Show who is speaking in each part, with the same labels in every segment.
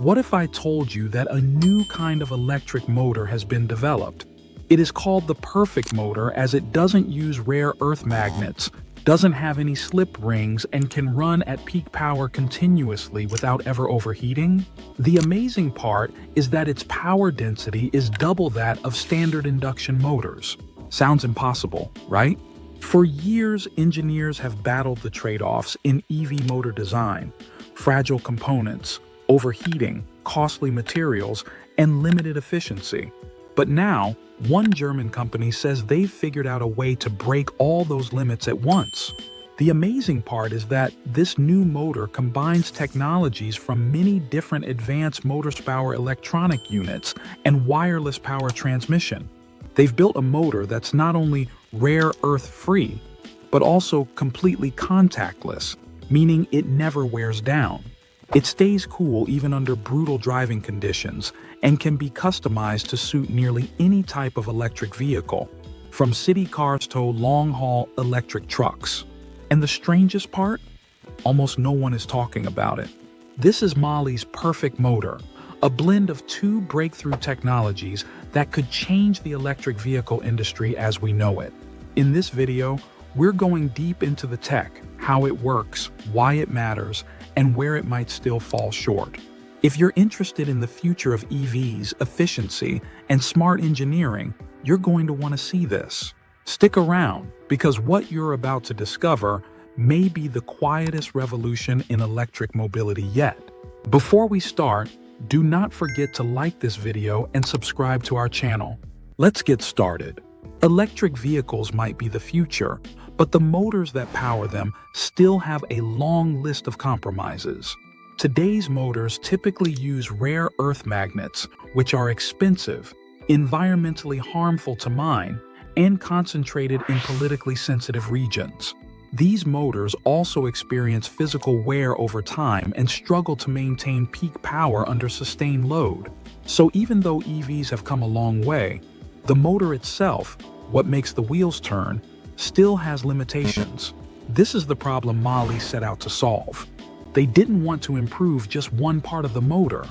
Speaker 1: What if I told you that a new kind of electric motor has been developed? It is called the perfect motor as it doesn't use rare earth magnets, doesn't have any slip rings, and can run at peak power continuously without ever overheating. The amazing part is that its power density is double that of standard induction motors. Sounds impossible, right? For years, engineers have battled the trade-offs in EV motor design: fragile components, overheating, costly materials, and limited efficiency. But now, one German company says they've figured out a way to break all those limits at once. The amazing part is that this new motor combines technologies from many different advanced motorpower electronic units and wireless power transmission. They've built a motor that's not only rare earth free, but also completely contactless, meaning it never wears down. It stays cool even under brutal driving conditions and can be customized to suit nearly any type of electric vehicle, from city cars to long-haul electric trucks. And the strangest part? Almost no one is talking about it. This is MAHLE's perfect motor, a blend of two breakthrough technologies that could change the electric vehicle industry as we know it. In this video, we're going deep into the tech, how it works, why it matters, and where it might still fall short. If you're interested in the future of EVs, efficiency, and smart engineering, you're going to want to see this. Stick around, because what you're about to discover may be the quietest revolution in electric mobility yet. Before we start, do not forget to like this video and subscribe to our channel. Let's get started. Electric vehicles might be the future, but the motors that power them still have a long list of compromises. Today's motors typically use rare earth magnets, which are expensive, environmentally harmful to mine, and concentrated in politically sensitive regions. These motors also experience physical wear over time and struggle to maintain peak power under sustained load. So even though EVs have come a long way, the motor itself, what makes the wheels turn, still has limitations. This is the problem MAHLE set out to solve. They didn't want to improve just one part of the motor.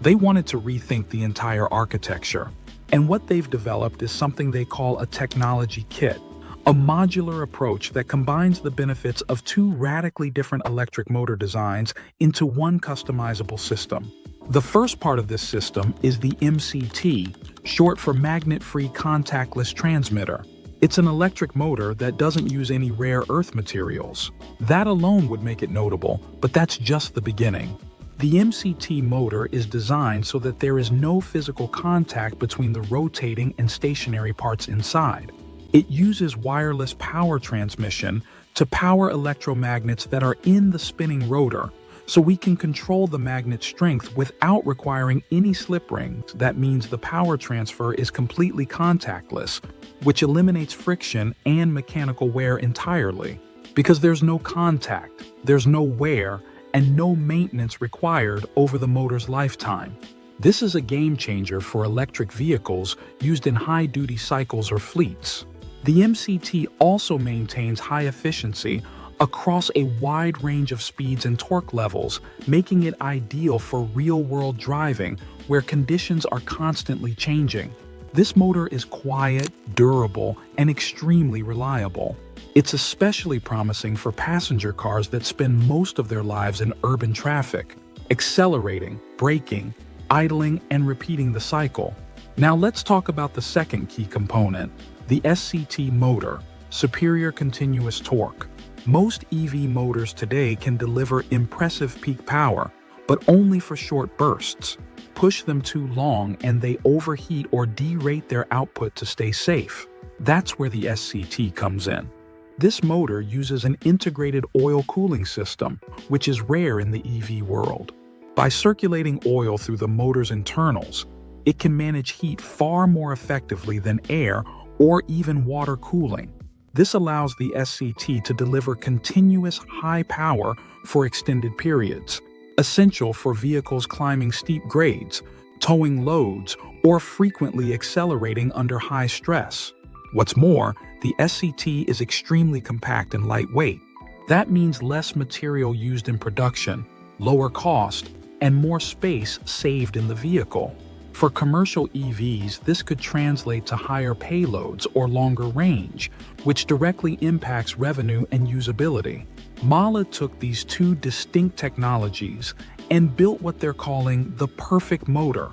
Speaker 1: They wanted to rethink the entire architecture. And what they've developed is something they call a technology kit, a modular approach that combines the benefits of two radically different electric motor designs into one customizable system. The first part of this system is the MCT, short for magnet-free contactless transmitter. It's an electric motor that doesn't use any rare earth materials. That alone would make it notable, but that's just the beginning. The MCT motor is designed so that there is no physical contact between the rotating and stationary parts inside. It uses wireless power transmission to power electromagnets that are in the spinning rotor, so we can control the magnet strength without requiring any slip rings. That means the power transfer is completely contactless, which eliminates friction and mechanical wear entirely. Because there's no contact, there's no wear, and no maintenance required over the motor's lifetime. This is a game changer for electric vehicles used in high-duty cycles or fleets. The MCT also maintains high efficiency across a wide range of speeds and torque levels, making it ideal for real-world driving where conditions are constantly changing. This motor is quiet, durable, and extremely reliable. It's especially promising for passenger cars that spend most of their lives in urban traffic, accelerating, braking, idling, and repeating the cycle. Now let's talk about the second key component, the SCT motor, superior continuous torque. Most EV motors today can deliver impressive peak power, but only for short bursts. Push them too long and they overheat or derate their output to stay safe. That's where the SCT comes in. This motor uses an integrated oil cooling system, which is rare in the EV world. By circulating oil through the motor's internals, it can manage heat far more effectively than air or even water cooling. This allows the SCT to deliver continuous high power for extended periods, essential for vehicles climbing steep grades, towing loads, or frequently accelerating under high stress. What's more, the SCT is extremely compact and lightweight. That means less material used in production, lower cost, and more space saved in the vehicle. For commercial EVs, this could translate to higher payloads or longer range, which directly impacts revenue and usability. MAHLE took these two distinct technologies and built what they're calling the perfect motor.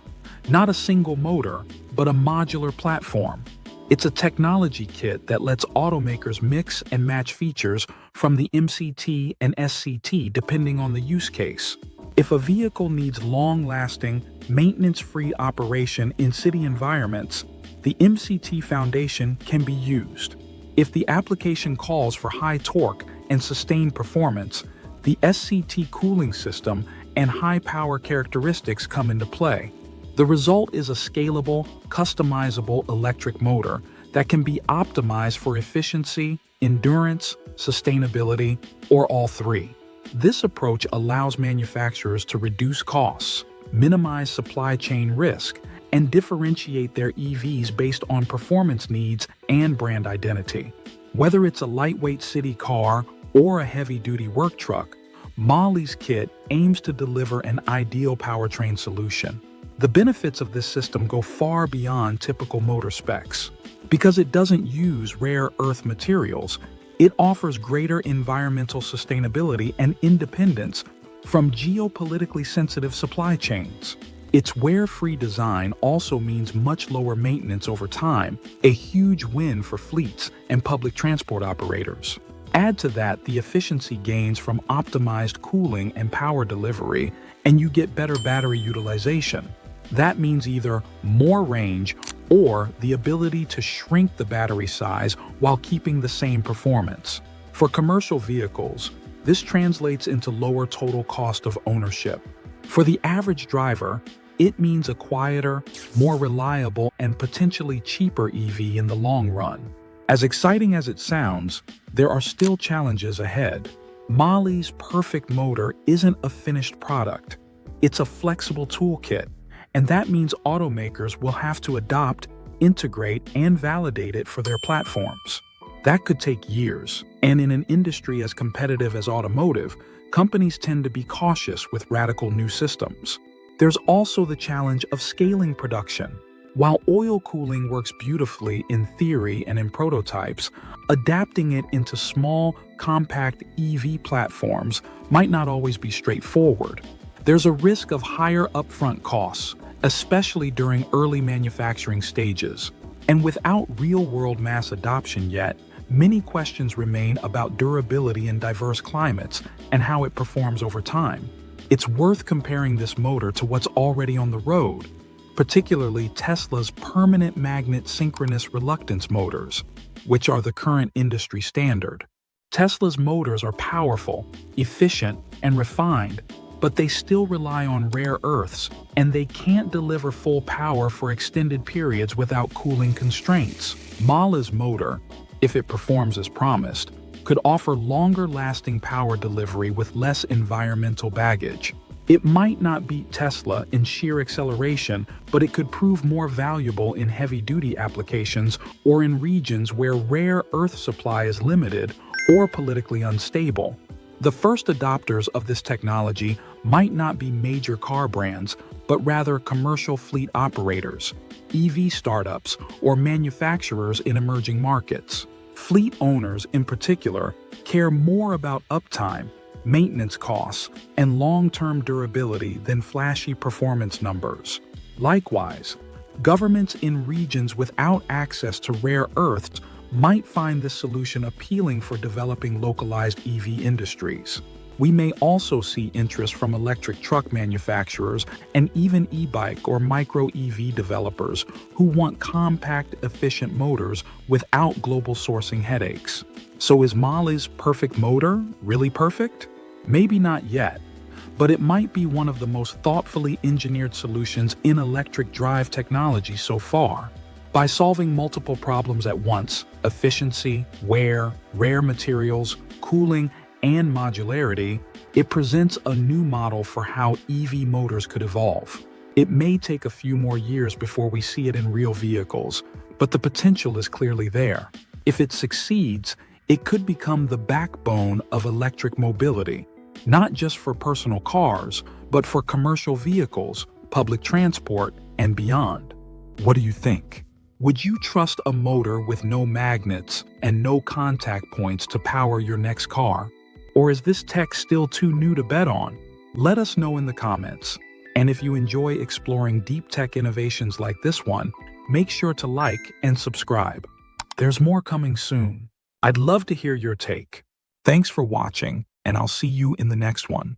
Speaker 1: Not a single motor, but a modular platform. It's a technology kit that lets automakers mix and match features from the MCT and SCT depending on the use case. If a vehicle needs long-lasting, maintenance-free operation in city environments, the MCT foundation can be used. If the application calls for high torque and sustained performance, the SCT cooling system and high-power characteristics come into play. The result is a scalable, customizable electric motor that can be optimized for efficiency, endurance, sustainability, or all three. This approach allows manufacturers to reduce costs, minimize supply chain risk, and differentiate their EVs based on performance needs and brand identity. Whether it's a lightweight city car or a heavy-duty work truck, MAHLE's kit aims to deliver an ideal powertrain solution. The benefits of this system go far beyond typical motor specs. Because it doesn't use rare earth materials, it offers greater environmental sustainability and independence from geopolitically sensitive supply chains. Its wear-free design also means much lower maintenance over time, a huge win for fleets and public transport operators. Add to that the efficiency gains from optimized cooling and power delivery, and you get better battery utilization. That means either more range or the ability to shrink the battery size while keeping the same performance. For commercial vehicles, this translates into lower total cost of ownership. For the average driver, it means a quieter, more reliable, and potentially cheaper EV in the long run. As exciting as it sounds, there are still challenges ahead. MAHLE's perfect motor isn't a finished product. It's a flexible toolkit, and that means automakers will have to adopt, integrate, and validate it for their platforms. That could take years, and in an industry as competitive as automotive, companies tend to be cautious with radical new systems. There's also the challenge of scaling production. While oil cooling works beautifully in theory and in prototypes, adapting it into small, compact EV platforms might not always be straightforward. There's a risk of higher upfront costs, especially during early manufacturing stages. And without real-world mass adoption yet, many questions remain about durability in diverse climates and how it performs over time. It's worth comparing this motor to what's already on the road, particularly Tesla's permanent magnet synchronous reluctance motors, which are the current industry standard. Tesla's motors are powerful, efficient, and refined, but they still rely on rare earths, and they can't deliver full power for extended periods without cooling constraints. MAHLE's motor, if it performs as promised, could offer longer-lasting power delivery with less environmental baggage. It might not beat Tesla in sheer acceleration, but it could prove more valuable in heavy-duty applications or in regions where rare earth supply is limited or politically unstable. The first adopters of this technology might not be major car brands, but rather commercial fleet operators, EV startups, or manufacturers in emerging markets. Fleet owners, in particular, care more about uptime, maintenance costs, and long-term durability than flashy performance numbers. Likewise, governments in regions without access to rare earths might find this solution appealing for developing localized EV industries. We may also see interest from electric truck manufacturers and even e-bike or micro-EV developers who want compact, efficient motors without global sourcing headaches. So is MAHLE's perfect motor really perfect? Maybe not yet, but it might be one of the most thoughtfully engineered solutions in electric drive technology so far. By solving multiple problems at once, efficiency, wear, rare materials, cooling, and modularity, it presents a new model for how EV motors could evolve. It may take a few more years before we see it in real vehicles, but the potential is clearly there. If it succeeds, it could become the backbone of electric mobility, not just for personal cars, but for commercial vehicles, public transport, and beyond. What do you think? Would you trust a motor with no magnets and no contact points to power your next car? Or is this tech still too new to bet on? Let us know in the comments. And if you enjoy exploring deep tech innovations like this one, make sure to like and subscribe. There's more coming soon. I'd love to hear your take. Thanks for watching, and I'll see you in the next one.